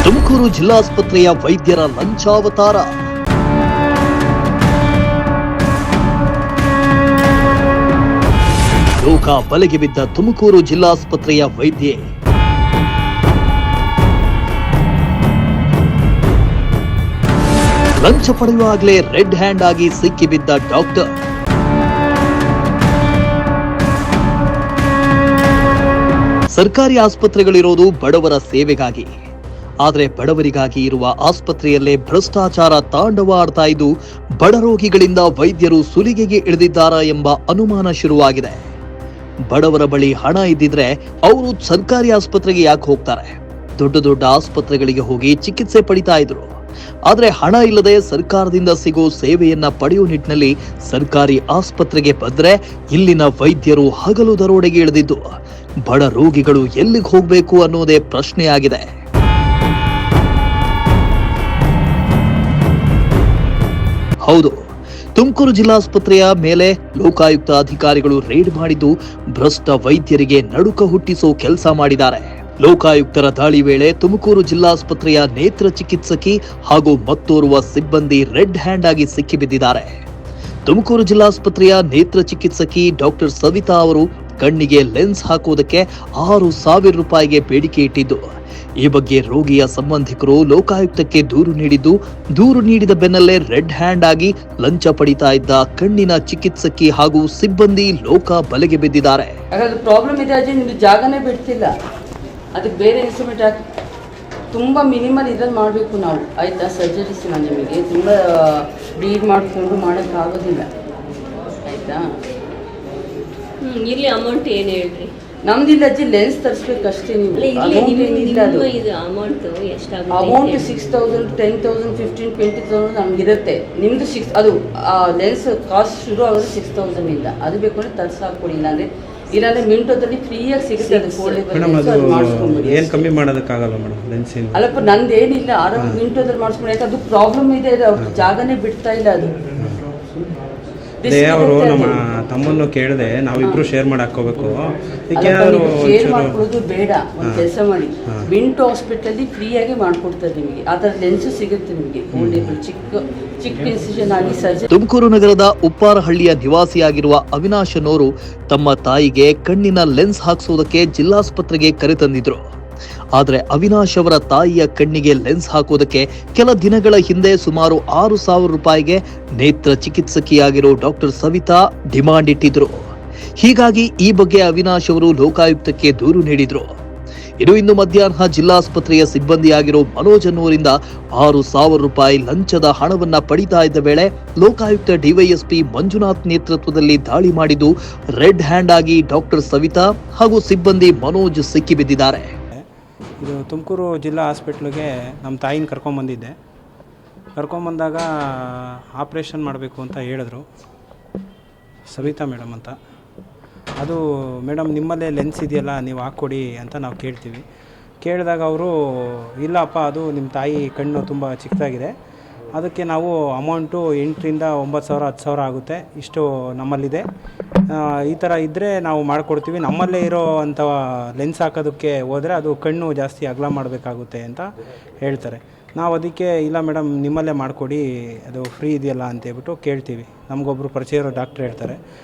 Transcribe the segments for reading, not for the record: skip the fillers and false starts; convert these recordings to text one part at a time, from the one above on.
ತುಮಕೂರು ಜಿಲ್ಲಾಸ್ಪತ್ರೆಯ ವೈದ್ಯರ ಲಂಚಾವತಾರ. ಲೋಕ ಬಲೆಗೆ ಬಿದ್ದ ತುಮಕೂರು ಜಿಲ್ಲಾಸ್ಪತ್ರೆಯ ವೈದ್ಯೆ. ಲಂಚ ಪಡೆಯುವಾಗಲೇ ರೆಡ್ ಹ್ಯಾಂಡ್ ಆಗಿ ಸಿಕ್ಕಿಬಿದ್ದ ಡಾಕ್ಟರ್. ಸರ್ಕಾರಿ ಆಸ್ಪತ್ರೆಗಳಿರೋದು ಬಡವರ ಸೇವೆಗಾಗಿ. ಆದರೆ ಬಡವರಿಗಾಗಿ ಇರುವ ಆಸ್ಪತ್ರೆಯಲ್ಲೇ ಭ್ರಷ್ಟಾಚಾರ ತಾಂಡವ ಆಡ್ತಾ ಇದ್ದು ಬಡ ರೋಗಿಗಳಿಂದ ವೈದ್ಯರು ಸುಲಿಗೆಗೆ ಇಳಿದಿದ್ದಾರಾ ಎಂಬ ಅನುಮಾನ ಶುರುವಾಗಿದೆ. ಬಡವರ ಬಳಿ ಹಣ ಇದ್ದಿದ್ರೆ ಅವರು ಸರ್ಕಾರಿ ಆಸ್ಪತ್ರೆಗೆ ಯಾಕೆ ಹೋಗ್ತಾರೆ? ದೊಡ್ಡ ದೊಡ್ಡ ಆಸ್ಪತ್ರೆಗಳಿಗೆ ಹೋಗಿ ಚಿಕಿತ್ಸೆ ಪಡಿತಾ ಇದ್ರು. ಆದ್ರೆ ಹಣ ಇಲ್ಲದೆ ಸರ್ಕಾರದಿಂದ ಸಿಗೋ ಸೇವೆಯನ್ನ ಪಡೆಯುವ ನಿಟ್ಟಿನಲ್ಲಿ ಸರ್ಕಾರಿ ಆಸ್ಪತ್ರೆಗೆ ಬಂದ್ರೆ ಇಲ್ಲಿನ ವೈದ್ಯರು ಹಗಲು ದರೋಡೆಗೆ ಇಳಿದಿದ್ದು ಬಡ ರೋಗಿಗಳು ಎಲ್ಲಿಗೆ ಹೋಗ್ಬೇಕು ಅನ್ನೋದೇ ಪ್ರಶ್ನೆಯಾಗಿದೆ. ಹೌದು, ತುಮಕೂರು ಜಿಲ್ಲಾಸ್ಪತ್ರೆಯ ಮೇಲೆ ಲೋಕಾಯುಕ್ತ ಅಧಿಕಾರಿಗಳು ರೇಡ್ ಮಾಡಿದ್ದು ಭ್ರಷ್ಟ ವೈದ್ಯರಿಗೆ ನಡುಕ ಹುಟ್ಟಿಸೋ ಕೆಲಸ ಮಾಡಿದ್ದಾರೆ. ಲೋಕಾಯುಕ್ತರ ದಾಳಿ ವೇಳೆ ತುಮಕೂರು ಜಿಲ್ಲಾಸ್ಪತ್ರೆಯ ನೇತ್ರ ಚಿಕಿತ್ಸಕಿ ಹಾಗೂ ಮತ್ತೋರ್ವ ಸಿಬ್ಬಂದಿ ರೆಡ್ ಹ್ಯಾಂಡ್ ಆಗಿ ಸಿಕ್ಕಿಬಿದ್ದಿದ್ದಾರೆ. ತುಮಕೂರು ಜಿಲ್ಲಾಸ್ಪತ್ರೆಯ ನೇತ್ರ ಚಿಕಿತ್ಸಕಿ ಡಾಕ್ಟರ್ ಸವಿತಾ ಅವರು ಕಣ್ಣಿಗೆ ಲೆನ್ಸ್ ಹಾಕುವುದಕ್ಕೆ 6,000 ರೂಪಾಯಿಗೆ ಬೇಡಿಕೆ ಇಟ್ಟಿದ್ದು, ಈ ಬಗ್ಗೆ ರೋಗಿಯ ಸಂಬಂಧಿಕರು ಲೋಕಾಯುಕ್ತಕ್ಕೆ ದೂರು ನೀಡಿದ ಬೆನ್ನಲ್ಲೇ ರೆಡ್ ಹ್ಯಾಂಡ್ ಆಗಿ ಲಂಚ ಪಡಿತಾ ಇದ್ದ ಕಣ್ಣಿನ ಚಿಕಿತ್ಸಕಿ ಹಾಗೂ ಸಿಬ್ಬಂದಿ ಲೋಕ ಬಲೆಗೆ ಬಿದ್ದಿದ್ದಾರೆ. ಪ್ರಾಬ್ಲಮ್ ಇದೆ ಅಜಯ್, ನಿಮ್ಗೆ ಜಾಗನೇ ಬಿಡ್ತಿಲ್ಲ. ಅದಕ್ಕೆ ಬೇರೆ ಇನ್ಸ್ಟ್ರೂಮೆಂಟ್ ಹಾಕಿ ತುಂಬ ಮಿನಿಮಲ್ ಇದ್ರಲ್ಲಿ ಮಾಡಬೇಕು ನಾವು, ಆಯಿತಾ? ಸರ್ಜರೀಸ್ ನಿಮಗೆ ತುಂಬ ಬ್ಲೀಡ್ ಮಾಡಿಕೊಂಡು ಮಾಡೋಕ್ಕಾಗೋದಿಲ್ಲ, ಆಯಿತಾ? ಇಲ್ಲಿ ಅಮೌಂಟ್ ಏನು ಹೇಳ್ರಿ? ನಮ್ದಿಲ್ಲ ಅಜ್ಜಿ, ಲೆನ್ಸ್ ತರಿಸ್ಬೇಕು ಅಷ್ಟೇ. ನೀವು ಅಮೌಂಟ್ ಎಷ್ಟಾಗುತ್ತೆ? ಅಮೌಂಟ್ 6,000, 10,000, 15,000, 20,000 ನಮಗಿರುತ್ತೆ. ನಿಮ್ಮದು ಅದು ಲೆನ್ಸ್ ಕಾಸ್ಟ್ ಶುರು ಆಗೋದು 6,000 ಇಂದ. ಅದು ಬೇಕು ಅಂದರೆ ತರಿಸಾಕೊಡಿ, ಇಲ್ಲಾಂದ್ರೆ ಮಿಂಟೋದಲ್ಲಿ ಫ್ರೀಯಾಗಿ ಸಿಗುತ್ತೆ. ಏನು ಕಮ್ಮಿ ಮಾಡೋದಕ್ಕಾಗಲ್ಲ ಮೇಡಮ್ ಲೆನ್ಸಿನ? ಅಲ್ಲಪ್ಪ, ನಂದೇನಿಲ್ಲ, ಆರಾಮ ಮಿಂಟೋದಲ್ಲಿ ಮಾಡಿಸ್ಕೊಂಡು. ಯಾಕೆ ಅದು ಪ್ರಾಬ್ಲಮ್ ಇದೆ, ಅವ್ರು ಜಾಗನೇ ಬಿಡ್ತಾ ಇಲ್ಲ. ಅದು ಅವರು ನಮ್ಮ ತಮ್ಮನ್ನು ಕೇಳಿದೆ, ನಾವಿಬ್ರು ಶೇರ್ ಮಾಡಿ ಹಾಕೋಬೇಕು. ಶೇರ್ ಮಾಡ್ಕೊಳ್ಳೋದು ಬೇಡ, ಒಂದು ಕೆಲಸ ಮಾಡಿ, ಮಿಂಟೋ ಹಾಸ್ಪಿಟಲ್ ಫ್ರೀಯಾಗಿ ಮಾಡ್ಕೊಡ್ತಾರೆ ನಿಮಗೆ. ಆ ಥರ ಲೆನ್ಸು ಸಿಗುತ್ತೆ ನಿಮಗೆ, ಚಿಕ್ಕ ಇನ್ಸಿಷನ್ ಆಗಿ ಸರ್ಜರಿ. ತುಮಕೂರು ನಗರದ ಉಪ್ಪಾರಹಳ್ಳಿಯ ನಿವಾಸಿಯಾಗಿರುವ ಅವಿನಾಶ್ ಅನ್ನೋರು ತಮ್ಮ ತಾಯಿಗೆ ಕಣ್ಣಿನ ಲೆನ್ಸ್ ಹಾಕಿಸೋದಕ್ಕೆ ಜಿಲ್ಲಾಸ್ಪತ್ರೆಗೆ ಕರೆತಂದಿದ್ರು. ಆದರೆ ಅವಿನಾಶ್ ಅವರ ತಾಯಿಯ ಕಣ್ಣಿಗೆ ಲೆನ್ಸ್ ಹಾಕೋದಕ್ಕೆ ಕೆಲ ದಿನಗಳ ಹಿಂದೆ ಸುಮಾರು 6,000 ರೂಪಾಯಿಗೆ ನೇತ್ರ ಚಿಕಿತ್ಸಕಿಯಾಗಿರೋ ಡಾಕ್ಟರ್ ಸವಿತಾ ಡಿಮಾಂಡ್ ಇಟ್ಟಿದ್ರು. ಹೀಗಾಗಿ ಈ ಬಗ್ಗೆ ಅವಿನಾಶ್ ಅವರು ಲೋಕಾಯುಕ್ತಕ್ಕೆ ದೂರು ನೀಡಿದ್ರು. ಇಂದು ಮಧ್ಯಾಹ್ನ ಜಿಲ್ಲಾಸ್ಪತ್ರೆಯ ಸಿಬ್ಬಂದಿಯಾಗಿರೋ ಮನೋಜ್ ಅನ್ನೋರಿಂದ 6,000 ರೂಪಾಯಿ ಲಂಚದ ಹಣವನ್ನ ಪಡಿತಾ ಇದ್ದ ವೇಳೆ ಲೋಕಾಯುಕ್ತ ಡಿವೈಎಸ್ಪಿ ಮಂಜುನಾಥ್ ನೇತೃತ್ವದಲ್ಲಿ ದಾಳಿ ಮಾಡಿದ್ದು ರೆಡ್ ಹ್ಯಾಂಡ್ ಆಗಿ ಡಾಕ್ಟರ್ ಸವಿತಾ ಹಾಗೂ ಸಿಬ್ಬಂದಿ ಮನೋಜ್ ಸಿಕ್ಕಿಬಿದ್ದಿದ್ದಾರೆ. ಇದು ತುಮಕೂರು ಜಿಲ್ಲಾ ಹಾಸ್ಪಿಟ್ಲಿಗೆ ನಮ್ಮ ತಾಯಿನ ಕರ್ಕೊಂಬಂದಿದ್ದೆ. ಕರ್ಕೊಂಬಂದಾಗ ಆಪ್ರೇಷನ್ ಮಾಡಬೇಕು ಅಂತ ಹೇಳಿದ್ರು, ಸವಿತಾ ಮೇಡಮ್ ಅಂತ. ಅದು ಮೇಡಮ್ ನಿಮ್ಮಲ್ಲೇ ಲೆನ್ಸ್ ಇದೆಯಲ್ಲ, ನೀವು ಹಾಕ್ಕೊಡಿ ಅಂತ ನಾವು ಕೇಳ್ತೀವಿ. ಕೇಳಿದಾಗ ಅವರು ಇಲ್ಲಪ್ಪ, ಅದು ನಿಮ್ಮ ತಾಯಿ ಕಣ್ಣು ತುಂಬ ಚಿಕ್ಕದಾಗಿದೆ, ಅದಕ್ಕೆ ನಾವು ಅಮೌಂಟು 8,000 to 9,000, 10,000 ಆಗುತ್ತೆ, ಇಷ್ಟು ನಮ್ಮಲ್ಲಿದೆ, ಈ ಥರ ಇದ್ದರೆ ನಾವು ಮಾಡಿಕೊಡ್ತೀವಿ. ನಮ್ಮಲ್ಲೇ ಇರೋ ಅಂಥ ಲೆನ್ಸ್ ಹಾಕೋದಕ್ಕೆ ಹೋದರೆ ಅದು ಕಣ್ಣು ಜಾಸ್ತಿ ಅಗಲ ಮಾಡಬೇಕಾಗುತ್ತೆ ಅಂತ ಹೇಳ್ತಾರೆ. ನಾವು ಅದಕ್ಕೆ ಇಲ್ಲ ಮೇಡಮ್ ನಿಮ್ಮಲ್ಲೇ ಮಾಡಿಕೊಡಿ, ಅದು ಫ್ರೀ ಇದೆಯಲ್ಲ ಅಂತೇಳ್ಬಿಟ್ಟು ಕೇಳ್ತೀವಿ. ನಮಗೊಬ್ಬರು ಪರಿಚಯ ಇರೋ ಡಾಕ್ಟ್ರ್ ಹೇಳ್ತಾರೆ.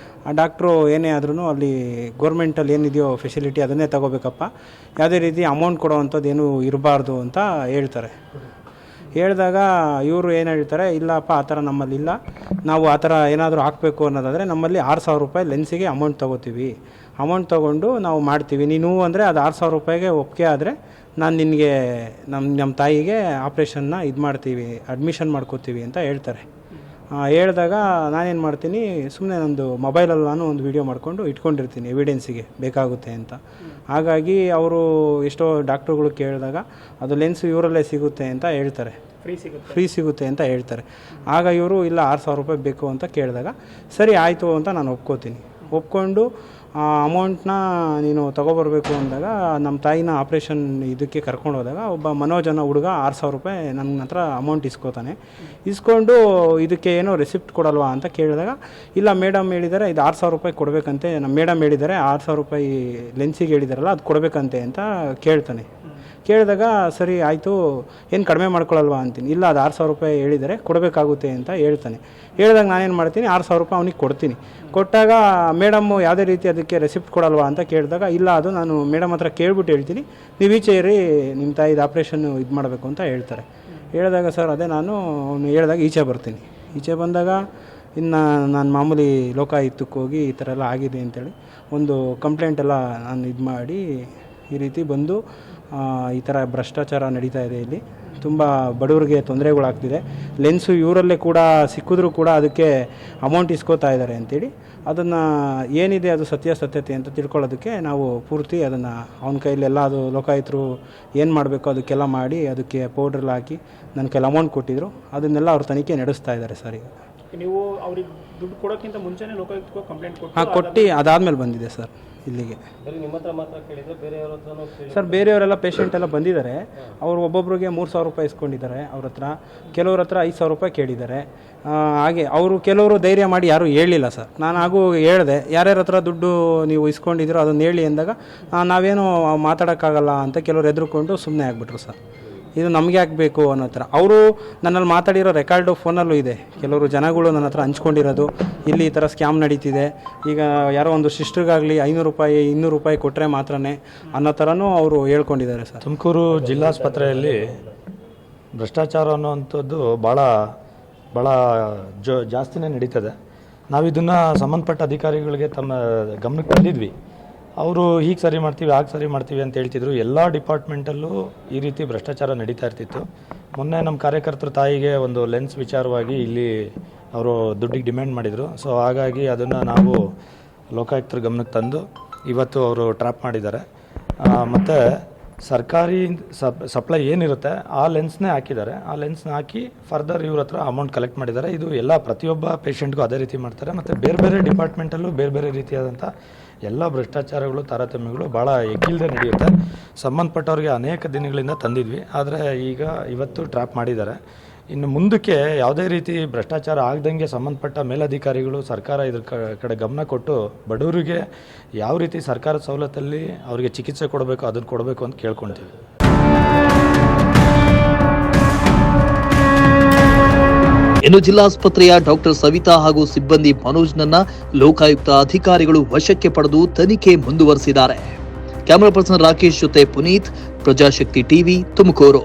ಆ ಡಾಕ್ಟ್ರು ಏನೇ ಆದ್ರೂ ಅಲ್ಲಿ ಗೋರ್ಮೆಂಟಲ್ಲಿ ಏನಿದೆಯೋ ಫೆಸಿಲಿಟಿ ಅದನ್ನೇ ತೊಗೋಬೇಕಪ್ಪ, ಯಾವುದೇ ರೀತಿ ಅಮೌಂಟ್ ಕೊಡೋವಂಥದ್ದು ಏನೂ ಇರಬಾರ್ದು ಅಂತ ಹೇಳ್ತಾರೆ. ಹೇಳಿದಾಗ ಇವರು ಏನು ಹೇಳ್ತಾರೆ, ಇಲ್ಲಪ್ಪ ಆ ಥರ ನಮ್ಮಲ್ಲಿಲ್ಲ, ನಾವು ಆ ಥರ ಏನಾದರೂ ಹಾಕಬೇಕು ಅನ್ನೋದಾದರೆ ನಮ್ಮಲ್ಲಿ 6,000 ರೂಪಾಯಿ ಲೆನ್ಸಿಗೆ ಅಮೌಂಟ್ ತೊಗೋತೀವಿ. ಅಮೌಂಟ್ ತೊಗೊಂಡು ನಾವು ಮಾಡ್ತೀವಿ. ನೀನು ಅಂದರೆ ಅದು 6,000 ರೂಪಾಯಿಗೆ ಒಪ್ಪಿಗೆ ಆದರೆ ನಾನು ನಿನಗೆ ನಮ್ಮ ತಾಯಿಗೆ ಆಪ್ರೇಷನ್ನ ಮಾಡ್ತೀವಿ, ಅಡ್ಮಿಷನ್ ಮಾಡ್ಕೋತೀವಿ ಅಂತ ಹೇಳ್ತಾರೆ. ಹೇಳಿದಾಗ ನಾನೇನು ಮಾಡ್ತೀನಿ, ಸುಮ್ಮನೆ ನಂದು ಮೊಬೈಲಲ್ಲಿ ನಾನು ಒಂದು ವೀಡಿಯೋ ಮಾಡಿಕೊಂಡು ಇಟ್ಕೊಂಡಿರ್ತೀನಿ, ಎವಿಡೆನ್ಸಿಗೆ ಬೇಕಾಗುತ್ತೆ ಅಂತ. ಹಾಗಾಗಿ ಅವರು ಎಷ್ಟೋ ಡಾಕ್ಟ್ರುಗಳು ಕೇಳಿದಾಗ ಅದು ಲೆನ್ಸು ಇವರಲ್ಲೇ ಸಿಗುತ್ತೆ ಅಂತ ಹೇಳ್ತಾರೆ, ಫ್ರೀ ಸಿಗುತ್ತೆ ಅಂತ ಹೇಳ್ತಾರೆ. ಆಗ ಇವರು ಇಲ್ಲ 6,000 ರೂಪಾಯಿ ಬೇಕು ಅಂತ ಕೇಳಿದಾಗ ಸರಿ ಆಯಿತು ಅಂತ ನಾನು ಒಪ್ಕೊಂಡು ಆ ಅಮೌಂಟ್ನ ನೀನು ತೊಗೊಬರ್ಬೇಕು ಅಂದಾಗ ನಮ್ಮ ತಾಯಿನ ಆಪ್ರೇಷನ್ ಇದಕ್ಕೆ ಕರ್ಕೊಂಡು ಹೋದಾಗ ಒಬ್ಬ ಮನೋಜ್ ಅನ್ನೋ ಹುಡುಗ 6,000 ರೂಪಾಯಿ ನನ್ನ ಹತ್ರ ಅಮೌಂಟ್ ಇಸ್ಕೊಂಡು ಇದಕ್ಕೆ ಏನೋ ರೆಸಿಪ್ಟ್ ಕೊಡಲ್ವಾ ಅಂತ ಕೇಳಿದಾಗ ಇಲ್ಲ ಮೇಡಮ್ ಹೇಳಿದ್ದಾರೆ ಇದು 6,000 ರೂಪಾಯಿ ಕೊಡಬೇಕಂತೆ, ನಮ್ಮ ಮೇಡಮ್ ಹೇಳಿದ್ದಾರೆ 6,000 ರೂಪಾಯಿ ಲೆನ್ಸಿಗೆ ಹೇಳಿದಾರಲ್ಲ ಅದು ಕೊಡಬೇಕಂತೆ ಅಂತ ಕೇಳ್ತಾನೆ. ಕೇಳಿದಾಗ ಸರಿ ಆಯಿತು, ಏನು ಕಡಿಮೆ ಮಾಡ್ಕೊಳ್ಳಲ್ವಾ ಅಂತೀನಿ. ಇಲ್ಲ, ಅದು 6,000 ರೂಪಾಯಿ ಹೇಳಿದರೆ ಕೊಡಬೇಕಾಗುತ್ತೆ ಅಂತ ಹೇಳ್ತಾನೆ. ಹೇಳಿದಾಗ ನಾನೇನು ಮಾಡ್ತೀನಿ, 6,000 ರೂಪಾಯಿ ಅವನಿಗೆ ಕೊಡ್ತೀನಿ. ಕೊಟ್ಟಾಗ ಮೇಡಮ್ಮು ಯಾವುದೇ ರೀತಿ ಅದಕ್ಕೆ ರೆಸಿಪ್ಟ್ ಕೊಡಲ್ವಾ ಅಂತ ಕೇಳಿದಾಗ, ಇಲ್ಲ, ಅದು ನಾನು ಮೇಡಮ್ ಹತ್ರ ಕೇಳ್ಬಿಟ್ಟು ಹೇಳ್ತೀನಿ, ನೀವು ಈಚೆ ಇರಿ, ನಿಮ್ಮ ತಾಯಿದು ಆಪ್ರೇಷನ್ನು ಇದು ಮಾಡಬೇಕು ಅಂತ ಹೇಳ್ತಾರೆ. ಹೇಳಿದಾಗ ಸರ್ ಅದೇ ನಾನು ಅವನು ಹೇಳಿದಾಗ ಈಚೆ ಬರ್ತೀನಿ. ಈಚೆ ಬಂದಾಗ ಇನ್ನು ನಾನು ಮಾಮೂಲಿ ಲೋಕಾಯುಕ್ತಕ್ಕೆ ಹೋಗಿ ಈ ಥರ ಎಲ್ಲ ಆಗಿದೆ ಅಂತೇಳಿ ಒಂದು ಕಂಪ್ಲೇಂಟ್ ಎಲ್ಲ ನಾನು ಇದು ಮಾಡಿ ಈ ರೀತಿ ಬಂದು ಈ ಥರ ಭ್ರಷ್ಟಾಚಾರ ನಡೀತಾ ಇದೆ, ಇಲ್ಲಿ ತುಂಬ ಬಡವರಿಗೆ ತೊಂದರೆಗಳಾಗ್ತಿದೆ, ಲೆನ್ಸು ಇವರಲ್ಲೇ ಕೂಡ ಸಿಕ್ಕಿದ್ರೂ ಕೂಡ ಅದಕ್ಕೆ ಅಮೌಂಟ್ ಇಸ್ಕೋತಾ ಇದ್ದಾರೆ ಅಂತೇಳಿ ಅದನ್ನು ಏನಿದೆ ಅದು ಸತ್ಯಾಸತ್ಯತೆ ಅಂತ ತಿಳ್ಕೊಳ್ಳೋದಕ್ಕೆ ನಾವು ಪೂರ್ತಿ ಅದನ್ನು ಅವನ ಕೈಲೆಲ್ಲ ಅದು ಲೋಕಾಯುಕ್ತರು ಏನು ಮಾಡಬೇಕು ಅದಕ್ಕೆಲ್ಲ ಮಾಡಿ ಅದಕ್ಕೆ ಪೌಡ್ರೆಲ್ಲ ಹಾಕಿ ನನ್ನ ಕೈಲಿ ಅಮೌಂಟ್ ಕೊಟ್ಟಿದ್ದರು. ಅದನ್ನೆಲ್ಲ ಅವ್ರು ತನಿಖೆ ನಡೆಸ್ತಾ ಇದ್ದಾರೆ ಸರ್. ಈಗ ನೀವು ಅವ್ರಿಗೆ ದುಡ್ಡು ಕೊಡೋಕ್ಕಿಂತ ಮುಂಚೆನೇ ಲೋಕಾಯುಕ್ತಕ್ಕೆ ಕಂಪ್ಲೇಂಟ್ ಕೊಟ್ಟು ಅದಾದಮೇಲೆ ಬಂದಿದೆ ಸರ್ ಇಲ್ಲಿಗೆ. ನಿಮ್ಮ ಹತ್ರ ಮಾತ್ರ ಕೇಳಿದ್ರೆ ಬೇರೆಯವ್ರ ಹತ್ರನೂ ಸರ್ ಬೇರೆಯವರೆಲ್ಲ ಪೇಷಂಟ್ ಎಲ್ಲ ಬಂದಿದ್ದಾರೆ, ಅವರು ಒಬ್ಬೊಬ್ರಿಗೆ 3,000 ರೂಪಾಯಿ ಇಸ್ಕೊಂಡಿದ್ದಾರೆ ಅವ್ರ ಹತ್ರ, ಕೆಲವ್ರ ಹತ್ರ 5,000 ರೂಪಾಯಿ ಕೇಳಿದ್ದಾರೆ. ಹಾಗೆ ಅವರು ಕೆಲವರು ಧೈರ್ಯ ಮಾಡಿ ಯಾರೂ ಹೇಳಲಿಲ್ಲ ಸರ್. ನಾನು ಹಾಗೂ ಹೇಳಿದೆ, ಯಾರ್ಯಾರ ಹತ್ರ ದುಡ್ಡು ನೀವು ಇಸ್ಕೊಂಡಿದ್ದೀರೋ ಅದನ್ನು ಹೇಳಿ ಅಂದಾಗ ನಾವೇನು ಮಾತಾಡೋಕ್ಕಾಗಲ್ಲ ಅಂತ ಕೆಲವರು ಎದುರುಕೊಂಡು ಸುಮ್ಮನೆ ಆಗಿಬಿಟ್ರು ಸರ್. ಇದು ನಮಗೆ ಆಗಬೇಕು ಅನ್ನೋ ಥರ ಅವರು ನನ್ನಲ್ಲಿ ಮಾತಾಡಿರೋ ರೆಕಾರ್ಡು ಫೋನಲ್ಲೂ ಇದೆ. ಕೆಲವರು ಜನಗಳು ನನ್ನ ಹತ್ರ ಹಂಚ್ಕೊಂಡಿರೋದು, ಇಲ್ಲಿ ಈ ಥರ ಸ್ಕ್ಯಾಮ್ ನಡೀತಿದೆ, ಈಗ ಯಾರೋ ಒಂದು ಸಿಸ್ಟ್ರಿಗಾಗಲಿ 500 ರೂಪಾಯಿ 200 ರೂಪಾಯಿ ಕೊಟ್ಟರೆ ಮಾತ್ರನೇ ಅನ್ನೋ ಥರನೂ ಅವರು ಹೇಳ್ಕೊಂಡಿದ್ದಾರೆ ಸರ್. ತುಮಕೂರು ಜಿಲ್ಲಾಸ್ಪತ್ರೆಯಲ್ಲಿ ಭ್ರಷ್ಟಾಚಾರ ಅನ್ನೋವಂಥದ್ದು ಭಾಳ ಜಾಸ್ತಿನೇ ನಡೀತದೆ. ನಾವಿದನ್ನು ಸಂಬಂಧಪಟ್ಟ ಅಧಿಕಾರಿಗಳಿಗೆ ತಮ್ಮ ಗಮನಕ್ಕೆ ತಂದಿದ್ವಿ. ಅವರು ಹೀಗೆ ಸರಿ ಮಾಡ್ತೀವಿ, ಹಾಗೆ ಸರಿ ಮಾಡ್ತೀವಿ ಅಂತ ಹೇಳ್ತಿದ್ರು. ಎಲ್ಲ ಡಿಪಾರ್ಟ್ಮೆಂಟಲ್ಲೂ ಈ ರೀತಿ ಭ್ರಷ್ಟಾಚಾರ ನಡೀತಾ ಇರ್ತಿತ್ತು. ಮೊನ್ನೆ ನಮ್ಮ ಕಾರ್ಯಕರ್ತರ ತಾಯಿಗೆ ಒಂದು ಲೆನ್ಸ್ ವಿಚಾರವಾಗಿ ಇಲ್ಲಿ ಅವರು ದುಡ್ಡಿಗೆ ಡಿಮ್ಯಾಂಡ್ ಮಾಡಿದರು. ಸೊ ಹಾಗಾಗಿ ಅದನ್ನು ನಾವು ಲೋಕಾಯುಕ್ತರ ಗಮನಕ್ಕೆ ತಂದು ಇವತ್ತು ಅವರು ಟ್ರ್ಯಾಪ್ ಮಾಡಿದ್ದಾರೆ. ಮತ್ತು ಸರ್ಕಾರಿ ಸಪ್ಲೈ ಏನಿರುತ್ತೆ ಆ ಲೆನ್ಸ್ನೇ ಹಾಕಿದ್ದಾರೆ. ಆ ಲೆನ್ಸ್ನ ಹಾಕಿ ಫರ್ದರ್ ಇವ್ರ ಹತ್ರ ಅಮೌಂಟ್ ಕಲೆಕ್ಟ್ ಮಾಡಿದ್ದಾರೆ. ಇದು ಎಲ್ಲ ಪ್ರತಿಯೊಬ್ಬ ಪೇಷಂಟ್ಗೂ ಅದೇ ರೀತಿ ಮಾಡ್ತಾರೆ. ಮತ್ತು ಬೇರೆ ಬೇರೆ ಡಿಪಾರ್ಟ್ಮೆಂಟಲ್ಲೂ ಬೇರೆ ಬೇರೆ ರೀತಿಯಾದಂಥ ಎಲ್ಲ ಭ್ರಷ್ಟಾಚಾರಗಳು ತಾರತಮ್ಯಗಳು ಭಾಳ ಎಗ್ಗಿಲ್ಲದೆ ನಡೆಯುತ್ತೆ. ಸಂಬಂಧಪಟ್ಟವ್ರಿಗೆ ಅನೇಕ ದಿನಗಳಿಂದ ತಂದಿದ್ವಿ, ಆದರೆ ಇವತ್ತು ಟ್ರ್ಯಾಪ್ ಮಾಡಿದ್ದಾರೆ. ಇನ್ನು ಮುಂದಕ್ಕೆ ಯಾವುದೇ ರೀತಿ ಭ್ರಷ್ಟಾಚಾರ ಆಗದಂಗೆ ಸಂಬಂಧಪಟ್ಟ ಮೇಲಧಿಕಾರಿಗಳು ಸರ್ಕಾರ ಇದ್ರ ಕಡೆ ಗಮನ ಕೊಟ್ಟು ಬಡವರಿಗೆ ಯಾವ ರೀತಿ ಸರ್ಕಾರದ ಸವಲತ್ತಲ್ಲಿ ಅವರಿಗೆ ಚಿಕಿತ್ಸೆ ಕೊಡಬೇಕು ಅದನ್ನು ಕೊಡಬೇಕು ಅಂತ ಕೇಳ್ಕೊಳ್ತೀವಿ. ಇನ್ನು ಜಿಲ್ಲಾಸ್ಪತ್ರೆಯ ಡಾಕ್ಟರ್ ಸವಿತಾ ಹಾಗೂ ಸಿಬ್ಬಂದಿ ಮನೋಜ್ನನ್ನ ಲೋಕಾಯುಕ್ತ ಅಧಿಕಾರಿಗಳು ವಶಕ್ಕೆ ಪಡೆದು ತನಿಖೆ ಮುಂದುವರೆಸಿದ್ದಾರೆ. ಕ್ಯಾಮರಾ ಪರ್ಸನ್ ರಾಕೇಶ್ ಜೊತೆ ಪುನೀತ್, ಪ್ರಜಾಶಕ್ತಿ ಟಿವಿ, ತುಮಕೂರು.